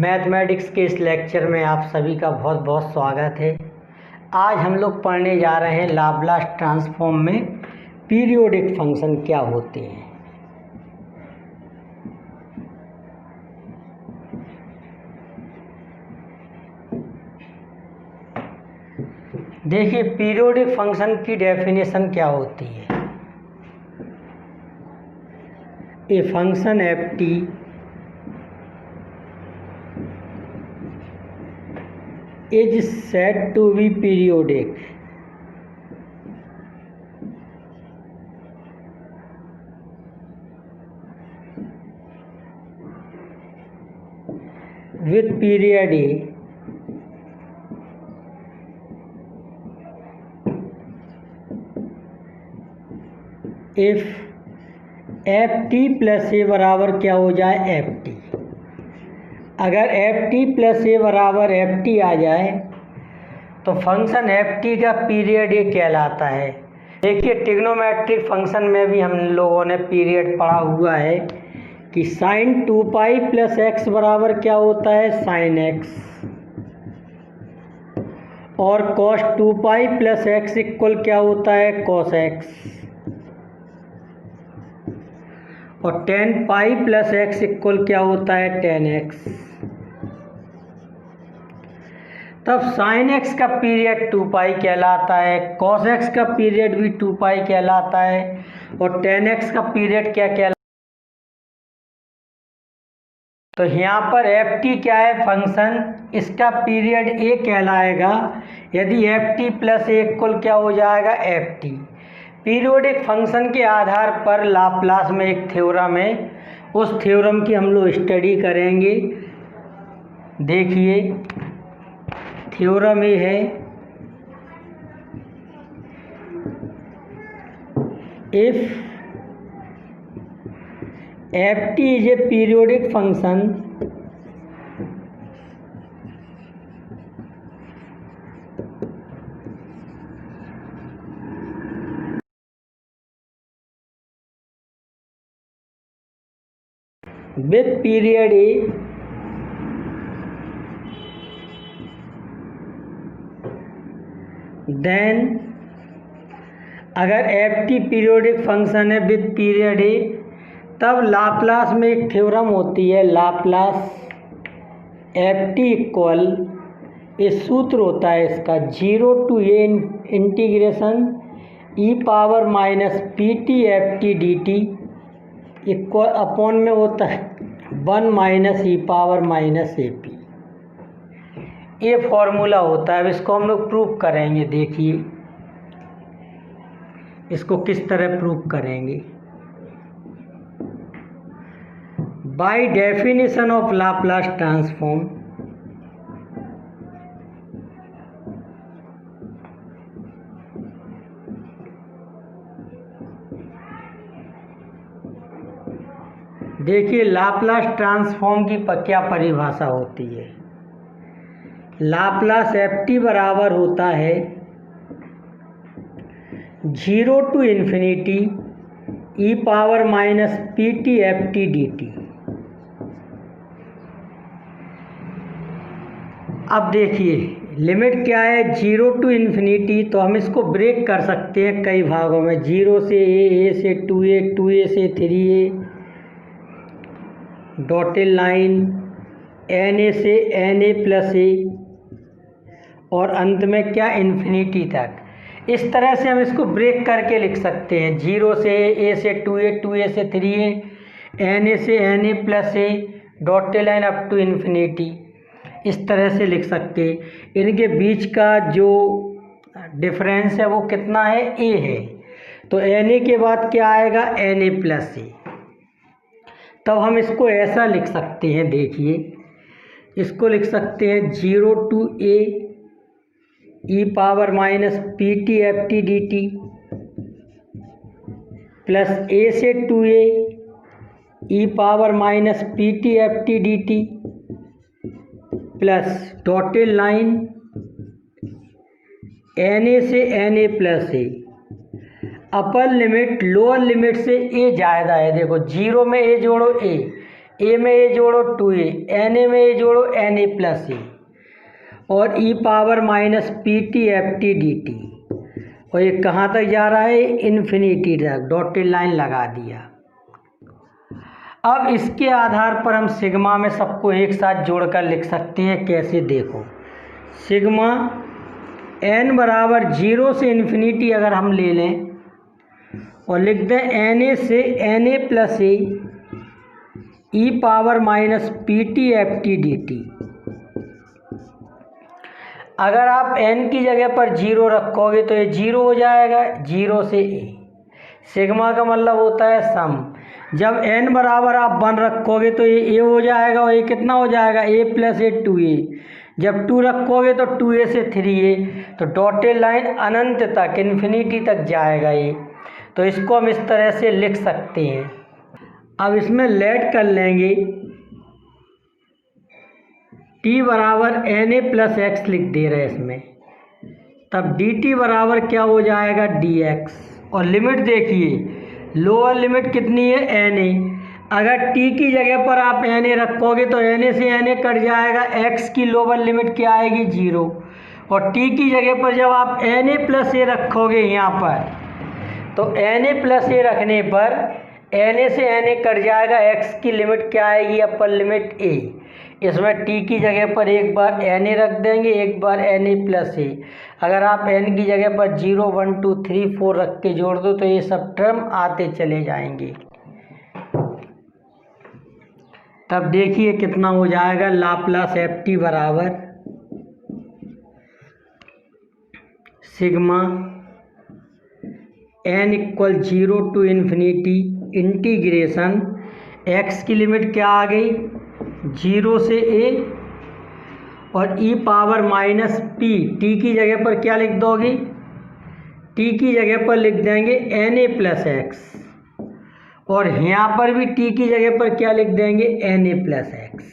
Mathematics के इस lecture में आप सभी का बहुत बहुत स्वागत है। आज हम लोग पढ़ने जा रहे हैं लाप्लास ट्रांसफॉर्म में पीरियोडिक फंक्शन क्या होते हैं। देखिए, पीरियोडिक फंक्शन की डेफिनेशन क्या होती है। A function f t is said to be periodic with period A if f t plus a बराबर क्या हो जाए एफ टी। अगर एफ टी प्लस ए बराबर एफ टी आ जाए तो फंक्शन एफ टी का पीरियड ए कहलाता है। देखिए, ट्रिग्नोमेट्रिक फंक्शन में भी हम लोगों ने पीरियड पढ़ा हुआ है कि साइन 2 पाई प्लस एक्स बराबर क्या होता है साइन एक्स, और cos 2 pi plus x equal क्या होता है कॉस एक्स, और ten pi plus x equal क्या होता है टेन एक्स। तब साइन एक्स का पीरियड 2 पाई कहलाता है, कॉस एक्स का पीरियड भी 2 पाई कहलाता है, और टेन एक्स का पीरियड क्या कहलाता है। तो यहाँ पर एफ टी क्या है फंक्शन, इसका पीरियड ए कहलाएगा यदि एफ टी प्लस ए इक्वल क्या हो जाएगा एफ टी। पीरियोडिक फंक्शन के आधार पर लाप्लास में एक थ्योरम है, उस थ्योरम की हम लोग स्टडी करेंगे। देखिए, थ्योरम ये है if F T is a periodic function with period A then अगर एफ टी पीरियोडिक फंक्शन है विद पीरियड ए, तब लाप्लास में एक थ्योरम होती है लाप्लास एफ टी इक्वल, इस सूत्र होता है इसका 0 to a integration E power minus p t f t d T equal upon में होता है 1 minus e power minus a P. ये फॉर्मूला होता है। अब इसको हम लोग प्रूव करेंगे। देखिए, इसको किस तरह प्रूव करेंगे। By definition of Laplace transform, देखिए लाप्लास ट्रांसफॉर्म की क्या परिभाषा होती है। लाप्लास एफ टी बराबर होता है 0 to infinity e power minus p t f t d t. अब देखिए लिमिट क्या है 0 to इन्फिनिटी, तो हम इसको ब्रेक कर सकते हैं कई भागों में, 0 से ए से 2a, 2a से 3a, dotted line n a से एन ए प्लस ए, और अंत में क्या इन्फिनिटी तक। इस तरह से हम इसको ब्रेक करके लिख सकते हैं 0 से ए से 2a, 2a से 3a, एन ए से n a plus a, dotted line up to infinity. इस तरह से लिख सकते हैं। इनके बीच का जो डिफरेंस है वो कितना है ए है, तो एन ए के बाद क्या आएगा एन ए प्लस ए। तब हम इसको ऐसा लिख सकते हैं। देखिए, इसको लिख सकते हैं 0 to a e power minus p t f t d t plus a से 2a e power minus p t f t d t plus dotted line n a से n a plus a. Upper limit lower limit से a ज़्यादा है। देखो 0 में ए जोड़ो ए, ए में ए जोड़ो 2a, एन ए में ए जोड़ो एन ए प्लस ए, और e power minus p t f t d t, और ये कहाँ तक जा रहा है, इन्फिनिटी तक, डॉटेड लाइन लगा दिया। अब इसके आधार पर हम सिग्मा में सबको एक साथ जोड़कर लिख सकते हैं। कैसे, देखो, सिग्मा n बराबर 0 से इन्फिनिटी अगर हम ले लें और लिख दें एन ए से n a plus a e power minus p t f t d t. अगर आप n की जगह पर 0 रखोगे तो ये 0 हो जाएगा, 0 से a। सिग्मा का मतलब होता है सम। जब n बराबर आप 1 रखोगे तो ये a हो जाएगा, और ये कितना हो जाएगा, a प्लस ए 2a। जब 2 रखोगे तो 2a से 3a, तो डॉटेड लाइन अनंत तक, इन्फिनिटी तक जाएगा ये। तो इसको हम इस तरह से लिख सकते हैं। अब इसमें लेट कर लेंगे, t बराबर एन ए प्लस एक्स लिख दे रहे हैं इसमें, तब डी टी बराबर क्या हो जाएगा, डी एक्स। और लिमिट देखिए, लोअर लिमिट कितनी है, एन ए। अगर t की जगह पर आप एन ए रखोगे तो एन ए से एन ए कट जाएगा, x की लोअर लिमिट क्या आएगी, 0। और t की जगह पर जब आप एन ए प्लस ए रखोगे यहाँ पर, तो एन ए प्लस ए रखने पर एन ए से एन ए कट जाएगा, x की लिमिट क्या आएगी, अपर लिमिट a। इसमें t की जगह पर एक बार एन ए रख देंगे, एक बार एन ए प्लस ए। अगर आप n की जगह पर 0 1 2 3 4 रख के जोड़ दो तो ये सब टर्म आते चले जाएंगे। तब देखिए कितना हो जाएगा, लाप्लास एफ टी बराबर sigma n equal 0 to infinity integration, x की लिमिट क्या आ गई, 0 से a, और e पावर माइनस p, t की जगह पर क्या लिख दोगे, t की जगह पर लिख देंगे एन ए प्लस एक्स, और यहाँ पर भी t की जगह पर क्या लिख देंगे, एन ए प्लस एक्स।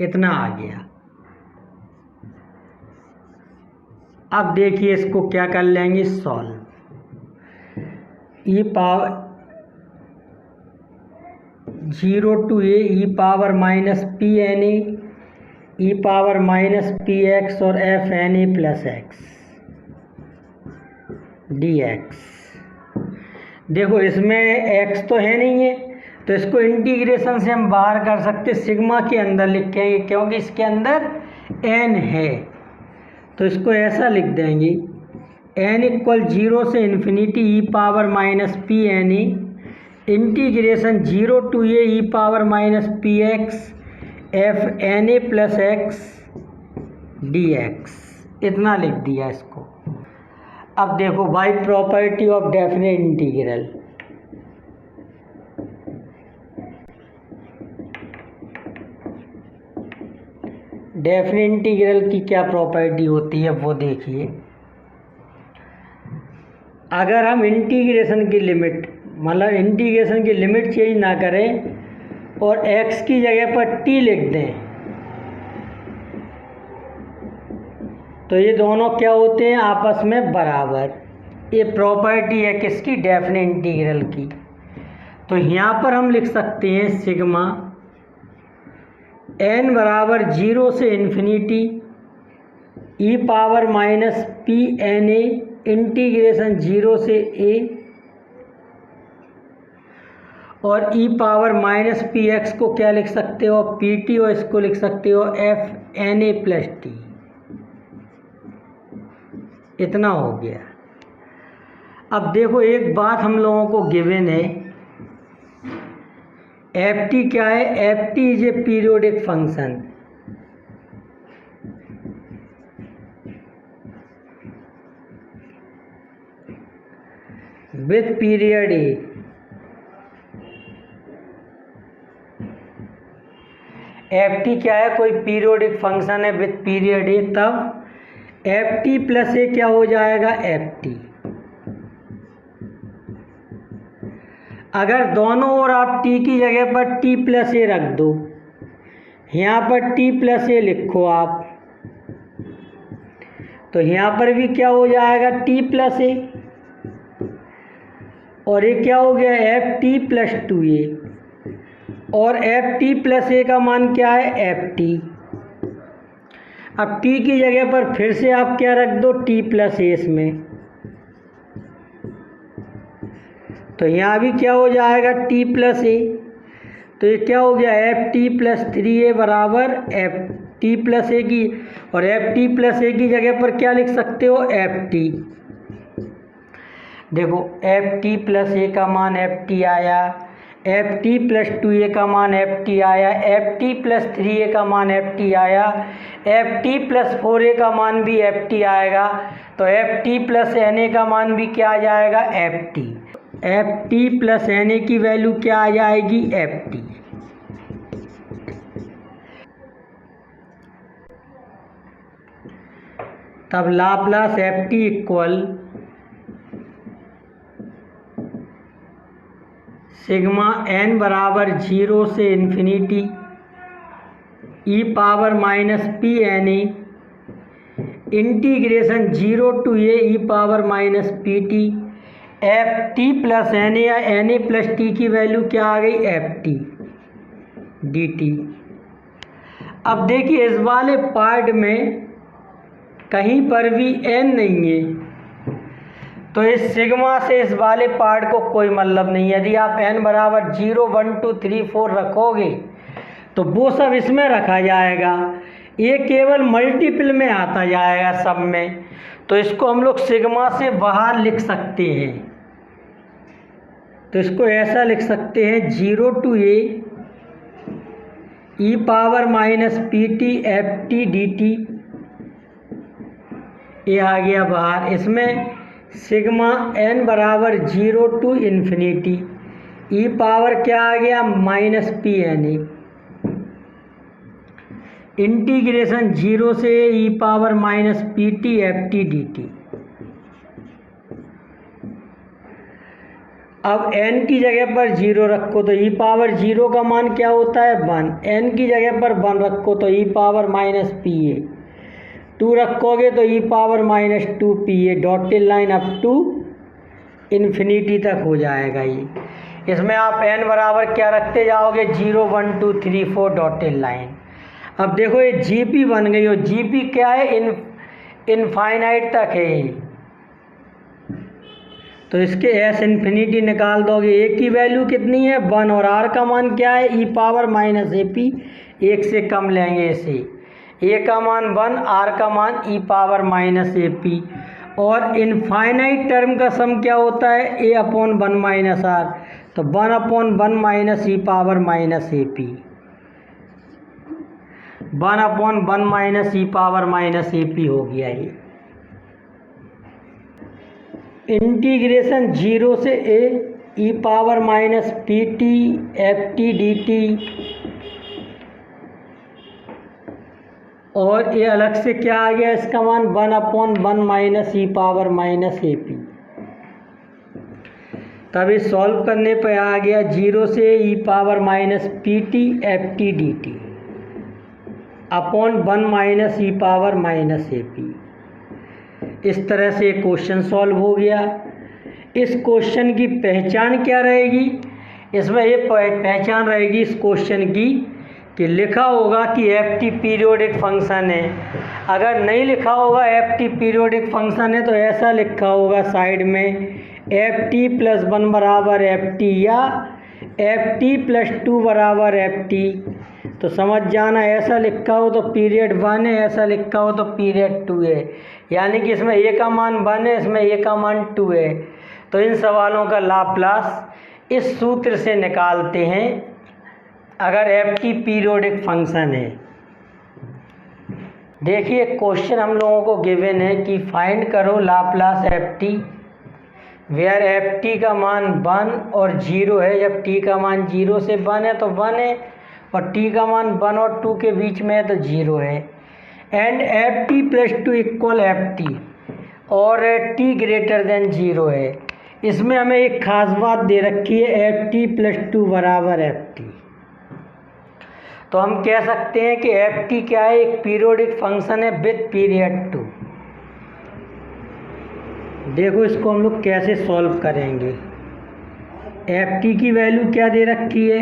इतना आ गया। अब देखिए इसको क्या कर लेंगे, solve. E power 0 to a e power minus p n a e power minus p x और f n a plus x d x. देखो इसमें x तो है नहीं है, तो इसको इंटीग्रेशन से हम बाहर कर सकते, सिग्मा के अंदर लिखेंगे क्योंकि इसके अंदर n है। तो इसको ऐसा लिख देंगे, n इक्वल 0 से infinity e power minus p n a integration 0 to a e power minus p x f n a plus x d x. इतना लिख दिया इसको। अब देखो by property of definite integral, definite integral की क्या property होती है वो देखिए। अगर हम इंटीग्रेशन की लिमिट, मतलब इंटीग्रेशन की लिमिट चेंज ना करें और x की जगह पर t लिख दें, तो ये दोनों क्या होते हैं, आपस में बराबर। ये प्रॉपर्टी है किसकी, डेफिनेट इंटीग्रल की। तो यहाँ पर हम लिख सकते हैं सिग्मा n बराबर 0 से infinity e power minus p n a integration 0 से a और e power minus p x को क्या लिख सकते हो, पी टी, और इसको लिख सकते हो f n a plus t. इतना हो गया। अब देखो एक बात हम लोगों को गिवन है, एफ टी क्या है, F T is a periodic function. With period A. F T क्या है, कोई पीरियोडिक फंक्शन है विथ पीरियड ए, तब एफ टी प्लस ए क्या हो जाएगा, एफ टी। अगर दोनों ओर आप t की जगह पर t प्लस ए रख दो, यहाँ पर t प्लस ए लिखो आप, तो यहाँ पर भी क्या हो जाएगा, t प्लस ए। और ये क्या हो गया एफ टी प्लस 2a, और एफ टी प्लस ए का मान क्या है एफ टी। अब टी की जगह पर फिर से आप क्या रख दो टी प्लस ए इसमें, तो यहाँ भी क्या हो जाएगा टी प्लस ए, तो ये क्या हो गया एफ टी प्लस 3a बराबर एफ टी प्लस ए की, और एफ टी प्लस ए की जगह पर क्या लिख सकते हो एफ टी। देखो एफ टी प्लस ए का मान एफ टी आया, एफ टी प्लस 2a का मान एफ टी आया, एफ टी प्लस 3a का मान एफ टी आया, एफ टी प्लस 4a का मान भी एफ टी आएगा, तो f t plus n a का मान भी क्या आ जाएगा f t. F t plus n a की वैल्यू क्या आ जाएगी एफ टी। तब Laplace f t equal sigma n बराबर 0 से infinity e power minus p n a integration 0 to a e power minus p t f t plus n a या n a plus t की value क्या आ गई F t d t. अब देखिए इस वाले पार्ट में कहीं पर भी एन नहीं है, तो इस सिग्मा से इस वाले पार्ट को कोई मतलब नहीं है। यदि आप n बराबर 0 1 2 3 4 रखोगे तो वो सब इसमें रखा जाएगा, ये केवल मल्टीपल में आता जाएगा सब में, तो इसको हम लोग सिग्मा से बाहर लिख सकते हैं। तो इसको ऐसा लिख सकते हैं 0 to a e power minus p t f t d t, ये आ गया बाहर। इसमें सिग्मा एन बराबर 0 टू इन्फिनिटी ई पावर क्या आ गया minus p n a integration 0 से e power minus p t f t d t. अब n की जगह पर 0 रखो तो ई पावर 0 का मान क्या होता है 1, n की जगह पर 1 रखो तो e power minus p a, 2 रखोगे तो e power minus 2 p a, dotted line up to infinity तक हो जाएगा ये। इसमें आप n बराबर क्या रखते जाओगे 0 1 2 3 4 डॉटेड लाइन। अब देखो ये जीपी बन गई, और जीपी क्या है इनफाइनाइट तक है, तो इसके एस इन्फिनिटी निकाल दोगे। ए की वैल्यू कितनी है 1, और आर का मान क्या है ई पावर माइनस ए पी, 1 से कम लेंगे इसे, ए का मान 1 आर का मान ई पावर माइनस ए पी, और इनफाइनाइट टर्म का सम क्या होता है ए अपॉन 1 माइनस आर, तो 1 upon 1 minus e power minus a p, 1 upon 1 minus e power minus a p हो गया ये। इंटीग्रेशन 0 से a e power minus p t f t d t, और ये अलग से क्या आ गया इसका मान 1 upon 1 minus e power minus a p. तभी सॉल्व करने पर आ गया 0 से e power minus p t f t d t upon 1 minus e power minus a p. इस तरह से क्वेश्चन सॉल्व हो गया। इस क्वेश्चन की पहचान क्या रहेगी, इसमें ये पहचान रहेगी इस क्वेश्चन की कि लिखा होगा कि एफ टी पीरियोडिक फंक्शन है। अगर नहीं लिखा होगा एफ टी पीरियोडिक फंक्शन है तो ऐसा लिखा होगा साइड में एफ टी प्लस 1 बराबर एफ टी, या एफ टी प्लस 2 बराबर एफ टी। तो समझ जाना, ऐसा लिखा हो तो पीरियड 1 है, ऐसा लिखा हो तो पीरियड 2 है, यानी कि इसमें ए का मान 1 है, इसमें ए का मान 2 है। तो इन सवालों का लाप्लास इस सूत्र से निकालते हैं अगर एफ टी पीरियोडिक फंक्शन है। देखिए क्वेश्चन हम लोगों को गिवन है कि फाइंड करो Laplace f t where f t का मान 1 और 0 है। जब टी का मान 0 से 1 है तो 1 है, और टी का मान 1 और 2 के बीच में है तो 0 है। And F t plus 2 equal F T, और टी ग्रेटर देन 0 है। इसमें हमें एक खास बात दे रखी है एफ टी प्लस 2 बराबर एफ टी। तो हम कह सकते हैं कि एफ टी क्या है, एक पीरियोडिक फंक्शन है विद पीरियड 2। देखो इसको हम लोग कैसे सॉल्व करेंगे। एफ टी की वैल्यू क्या दे रखी है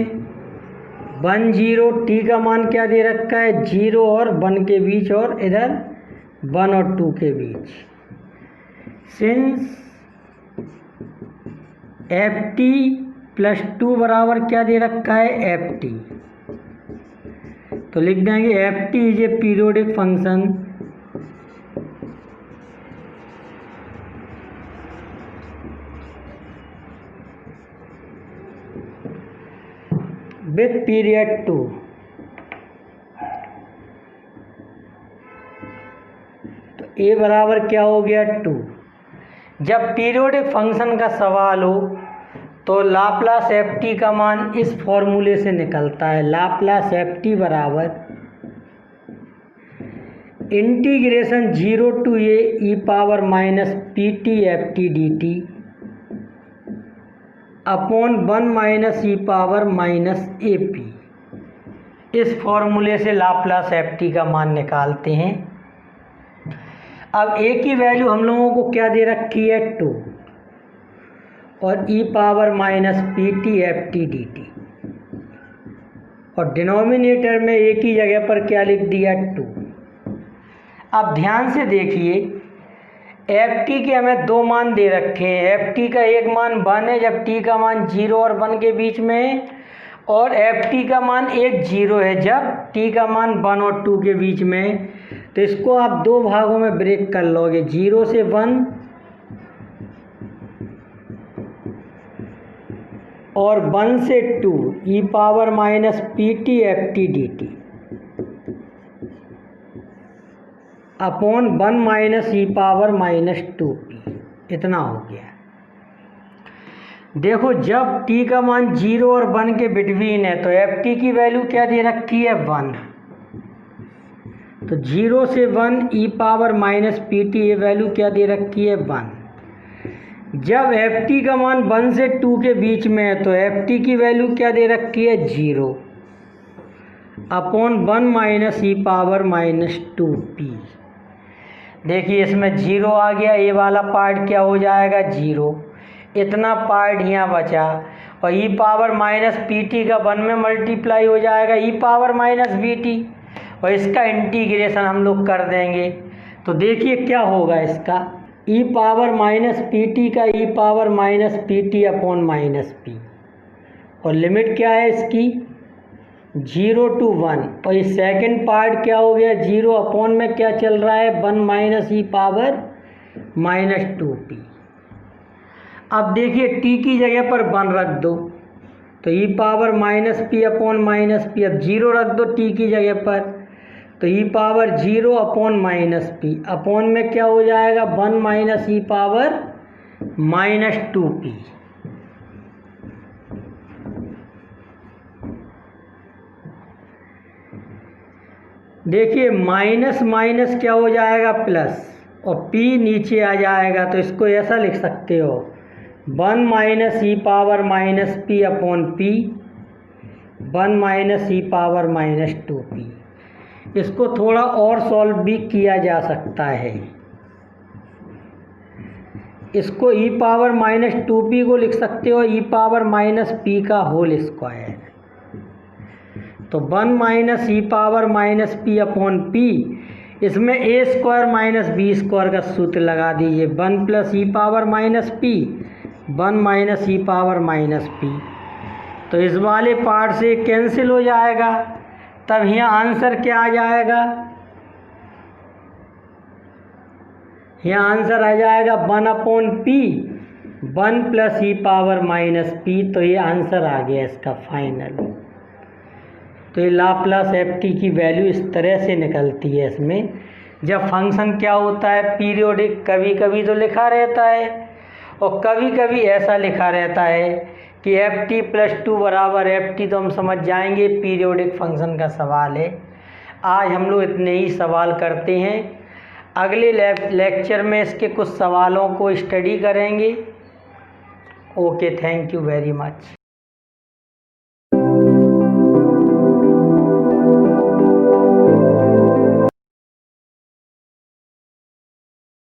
1 0, टी का मान क्या दे रखा है 0 और 1 के बीच और इधर 1 और 2 के बीच। सिंस एफ टी प्लस 2 बराबर क्या दे रखा है एफ टी, तो लिख देंगे F T is a periodic function with period 2। तो ए बराबर क्या हो गया 2। जब पीरियोडिक फंक्शन का सवाल हो तो लाप्लास एफ टी का मान इस फॉर्मूले से निकलता है। लाप्लास एफ टी बराबर integration 0 to a e power minus p t f t d t upon 1 minus e power minus a p. इस फॉर्मूले से लाप्लास एफ टी का मान निकालते हैं। अब ए की वैल्यू हम लोगों को क्या दे रखी है 2 और e power minus p t f t d t, और डिनोमिनेटर में ए की जगह पर क्या लिख दिया 2। अब ध्यान से देखिए एफ टी के हमें 2 मान दे रखे हैं। एफ टी का एक मान 1 है जब टी का मान 0 और 1 के बीच में है, और एफ टी का मान एक 0 है जब टी का मान 1 और 2 के बीच में है। तो इसको आप 2 भागों में ब्रेक कर लोगे, 0 से 1 और 1 से 2 e power minus p t f t d t upon 1 minus e power minus 2 p. इतना हो गया। देखो जब t का मान 0 और 1 के बिटवीन है तो एफ टी की वैल्यू क्या दे रखी है 1। तो 0 से 1 ई पावर माइनस पी टी ये वैल्यू क्या दे रखी है 1। जब एफ टी का मान 1 से 2 के बीच में है तो एफ टी की वैल्यू क्या दे रखी है 0 upon 1 minus e power minus 2 p. देखिए इसमें 0 आ गया, ये वाला पार्ट क्या हो जाएगा 0, इतना पार्ट यहाँ बचा, और e power minus p t का 1 में मल्टीप्लाई हो जाएगा ई पावर माइनस बी टी, और इसका इंटीग्रेशन हम लोग कर देंगे। तो देखिए क्या होगा इसका e power minus p t का e power minus p t upon minus p, और लिमिट क्या है इसकी 0 to 1, और ये सेकंड पार्ट क्या हो गया 0 अपॉन में क्या चल रहा है 1 minus e power minus 2 P. अब देखिए टी की जगह पर 1 रख दो तो e power minus p upon minus p. अब 0 रख दो टी की जगह पर तो e power 0 upon minus p, upon में क्या हो जाएगा 1 minus e power minus 2 p. देखिए माइनस माइनस क्या हो जाएगा प्लस, और p नीचे आ जाएगा, तो इसको ऐसा लिख सकते हो 1 minus e power minus p upon p, 1 minus e power minus 2 p. इसको थोड़ा और सॉल्व भी किया जा सकता है। इसको ई पावर माइनस 2 पी को लिख सकते हो ई पावर माइनस पी का होल स्क्वायर। तो 1 minus e power minus p upon p, इसमें a square minus b square का सूत्र लगा दीजिए 1 plus e power minus p 1 minus e power minus p. तो इस वाले पार्ट से कैंसिल हो जाएगा, तब यहाँ आंसर क्या आ जाएगा, यहाँ आंसर आ जाएगा 1 upon p 1 plus e power minus p. तो ये आंसर आ गया इसका फाइनल। तो ये लाप्लास एफ टी की वैल्यू इस तरह से निकलती है। इसमें जब फंक्शन क्या होता है पीरियोडिक, कभी कभी तो लिखा रहता है और कभी कभी ऐसा लिखा रहता है कि एफ टी प्लस 2 बराबर एफ टी। तो हम समझ जाएंगे पीरियोडिक फंक्शन का सवाल है। आज हम लोग इतने ही सवाल करते हैं। अगले लेक्चर में इसके कुछ सवालों को स्टडी करेंगे। Okay, thank you very much.